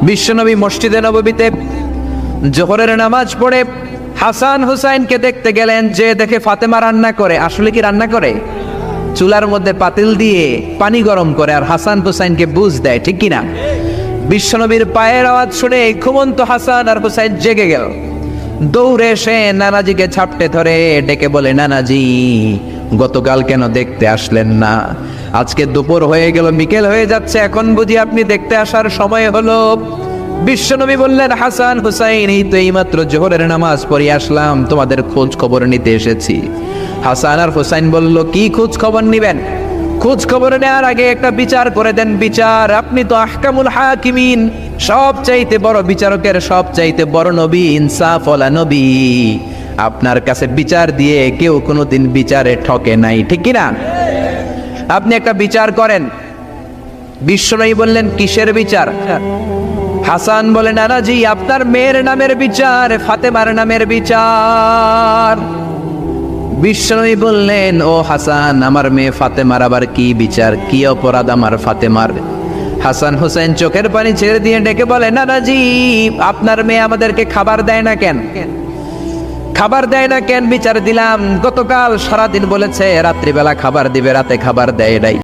বিশ্বনবী মসজিদে নববীতে জোহরের নামাজ পড়ে হাসান হুসাইনকে দেখতে গেলেন, যে দেখে ফাতেমা রান্না করে। আসলে কি রান্না করে? চুলার মধ্যে পাতিল দিয়ে পানি গরম করে আর হাসান হুসাইনকে বুঝ দেয়, ঠিক কিনা? বিশ্বনবীর পায়ের আওয়াজ শুনে ঘুমন্ত হাসান আর হুসাইন জেগে গেল। দৌড়ে এসে নানাজিকে ঝাপটে ধরে ডেকে বলে, নানাজি গতকাল কেন দেখতে আসলেন না? আজকে দুপুর হয়ে গেল, বিকেল হয়ে যাচ্ছে, এখন বুঝি আপনি দেখতে আসার সময় হলো? বিশ্বনবী বললেন, হাসান হুসাইন এই তো এইমাত্র জোহরের নামাজ পড়ে আসলাম, তোমাদের খোঁজ খবর নিতে এসেছি। হাসান আর হুসাইন বলল, কি খোঁজ খবর নিবেন? খোঁজ খবর নেওয়ার আগে একটা বিচার করে দেন। বিচার? আপনি তো আহকামুল হাকিমিন, সব চাইতে বড় বিচারকের সব চাইতে বড় নবী, ইনসাফ ওয়ালা নবী। আপনার কাছে বিচার দিয়ে কেউ কোনোদিন বিচারে ঠকে নাই, ঠিক কিনা? আপনি একটা বিচার করেন। বিশ্বনবী বললেন, কিসের বিচার? হাসান বলে, নানাজি আপনার মেয়ের নামের বিচার, ফাতেমার নামের বিচার। বিশ্বনবী বললেন, ও হাসান, আমার মেয়ে ফাতেমার আবার কি বিচার? কি অপরাধ আমার ফাতেমার? হাসান হুসাইন চোখের পানি ছেড়ে দিয়ে ডেকে বলে, নানাজি আপনার মেয়ে আমাদেরকে খাবার দেয় না কেন? খাবার দেয় না কেন? বিচার দিলাম, গতকাল সারাদিন বলেছে রাত্রিবেলা খাবার দিবে, রাতে খাবার দেয় নাই।